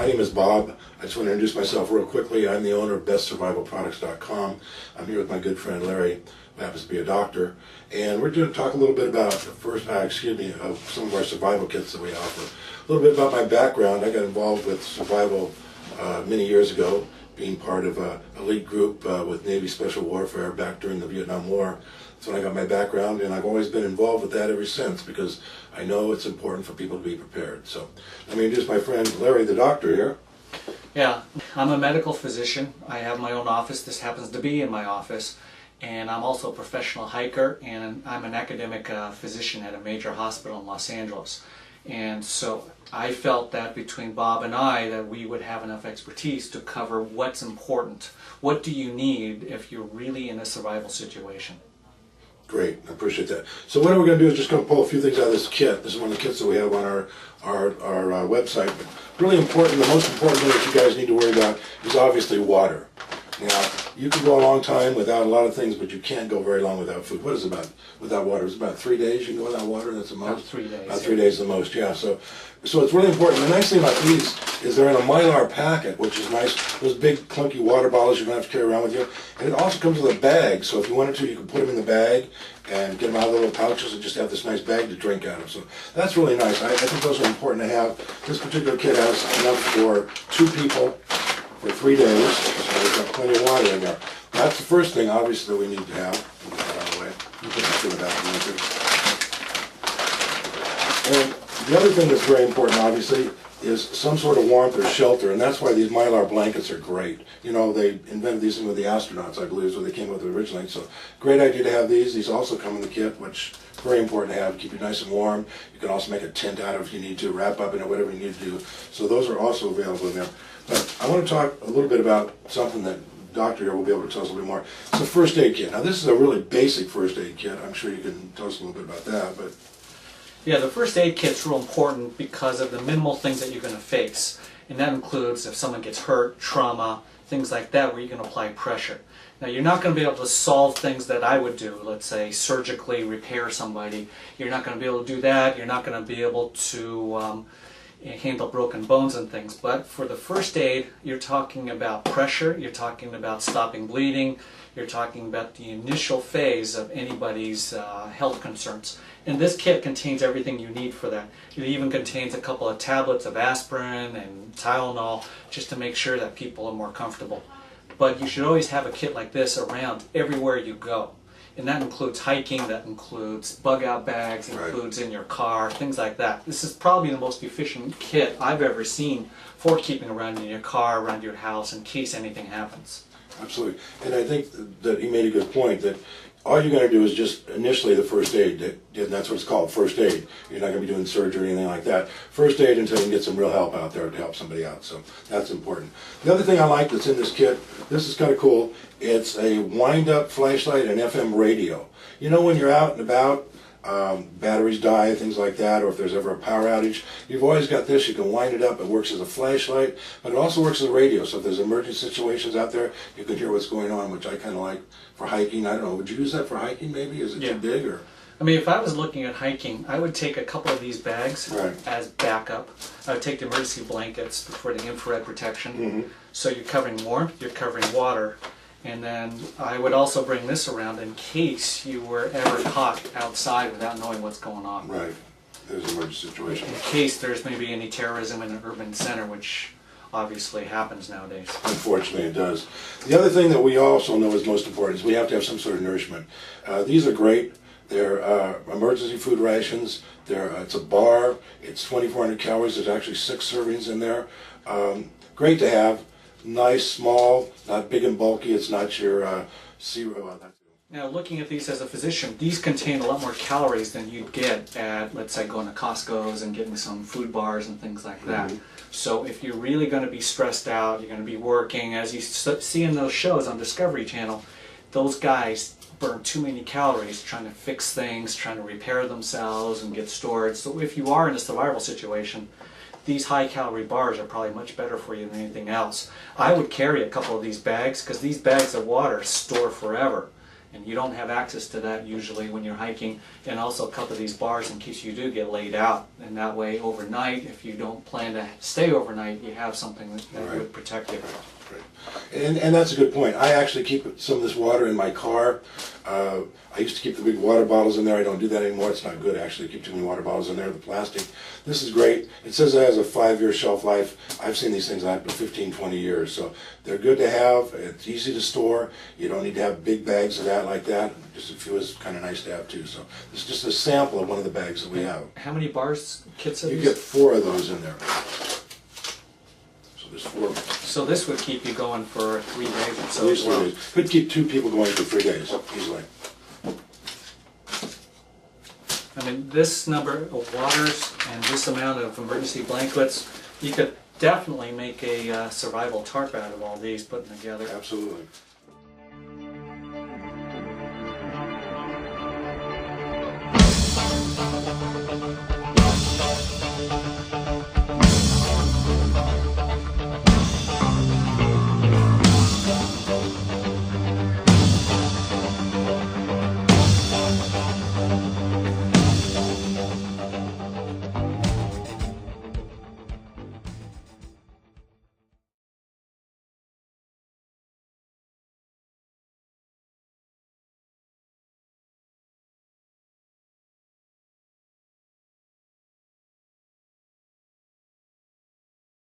My name is Bob. I just want to introduce myself real quickly. I'm the owner of BestSurvivalProducts.com. I'm here with my good friend Larry, who happens to be a doctor, and we're going to talk a little bit about some of our survival kits that we offer. A little bit about my background. I got involved with survival many years ago, being part of an elite group with Navy Special Warfare back during the Vietnam War. That's when I got my background, and I've always been involved with that ever since because I know it's important for people to be prepared. So let me introduce my friend Larry, the doctor here. Yeah, I'm a medical physician. I have my own office. This happens to be in my office. And I'm also a professional hiker, and I'm an academic physician at a major hospital in Los Angeles. And so I felt that between Bob and I that we would have enough expertise to cover what's important. What do you need if you're really in a survival situation? Great, I appreciate that. So what we're going to do is just going to pull a few things out of this kit. This is one of the kits that we have on our website. But really important, the most important thing that you guys need to worry about is obviously water. Now, you can go a long time without a lot of things, but you can't go very long without food. What is it about without water? It's about 3 days you can go without water, that's the most? About 3 days. About 3 days the most, yeah. So it's really important. The nice thing about these is they're in a Mylar packet, which is nice. Those big clunky water bottles you're going to have to carry around with you. And it also comes with a bag, so if you wanted to, you could put them in the bag and get them out of the little pouches and just have this nice bag to drink out of. So that's really nice. I think those are important to have. This particular kit has enough for 2 people for 3 days, so we've got plenty of water in there. That's the first thing, obviously, that we need to have. We'll get that out of the way. You can put it back in there. And the other thing that's very important, obviously, is some sort of warmth or shelter, and that's why these Mylar blankets are great. You know, they invented these with the astronauts, I believe, is what they came up with originally. So, great idea to have these. These also come in the kit, which is very important to have. Keep you nice and warm. You can also make a tent out of it if you need to, wrap up in it, whatever you need to do. So those are also available in there. But I want to talk a little bit about something that Doctor here will be able to tell us a little bit more. It's a first aid kit. Now, this is a really basic first aid kit. I'm sure you can tell us a little bit about that. But yeah, the first aid kit's real important because of the minimal things that you're going to face. And that includes if someone gets hurt, trauma, things like that, where you can apply pressure. Now, you're not going to be able to solve things that I would do, let's say surgically repair somebody. You're not going to be able to do that. You're not going to be able to handle broken bones and things. But for the first aid, you're talking about pressure, you're talking about stopping bleeding, you're talking about the initial phase of anybody's health concerns. And this kit contains everything you need for that. It even contains a couple of tablets of aspirin and Tylenol just to make sure that people are more comfortable. But you should always have a kit like this around everywhere you go. And that includes hiking, that includes bug-out bags, includes in your car, things like that. This is probably the most efficient kit I've ever seen for keeping around in your car, around your house, in case anything happens. Absolutely. And I think that he made a good point that all you're going to do is just initially the first aid, and that's what it's called, first aid. You're not going to be doing surgery or anything like that. First aid until you can get some real help out there to help somebody out, so that's important. The other thing I like that's in this kit, this is kind of cool, it's a wind-up flashlight and FM radio. You know when you're out and about, batteries die, things like that, or if there's ever a power outage, you've always got this. You can wind it up. It works as a flashlight, but it also works as a radio. So if there's emergency situations out there, you can hear what's going on, which I kind of like for hiking. I don't know, would you use that for hiking maybe? Is it too big? Or? I mean, if I was looking at hiking, I would take a couple of these bags as backup. I would take the emergency blankets for the infrared protection. So you're covering warmth, you're covering water. And then I would also bring this around in case you were ever caught outside without knowing what's going on. Right. There's an emergency situation. In case there's maybe any terrorism in an urban center, which obviously happens nowadays. Unfortunately, it does. The other thing that we also know is most important is we have to have some sort of nourishment. These are great. They're emergency food rations. It's a bar. It's 2,400 calories. There's actually 6 servings in there. Great to have. Nice, small, not big and bulky. It's not your zero. Now, looking at these as a physician, these contain a lot more calories than you'd get at, let's say, going to Costco's and getting some food bars and things like that. So if you're really going to be stressed out, you're going to be working, as you see in those shows on Discovery Channel, those guys burn too many calories trying to fix things, trying to repair themselves and get stored. So if you are in a survival situation, these high-calorie bars are probably much better for you than anything else. I would carry a couple of these bags because these bags of water store forever. And you don't have access to that usually when you're hiking, and also a couple of these bars in case you do get laid out. And that way overnight, if you don't plan to stay overnight, you have something that Right. would protect you. Right. And that's a good point. I actually keep some of this water in my car. I used to keep the big water bottles in there. I don't do that anymore. It's not good actually. Keep too many water bottles in there, the plastic. This is great. It says it has a 5-year shelf life. I've seen these things last for 15, 20 years. So they're good to have. It's easy to store. You don't need to have big bags of that like that. Just a few is kind of nice to have too. So this is just a sample of one of the bags that we have. How many bars kits are You these? get 4 of those in there. So there's 4 of them. So this would keep you going for 3 days or At so least as well. 3 days. Could keep 2 people going for 3 days easily. I mean, this number of waters and this amount of emergency blankets, you could definitely make a survival tarp out of all these, putting together. Absolutely.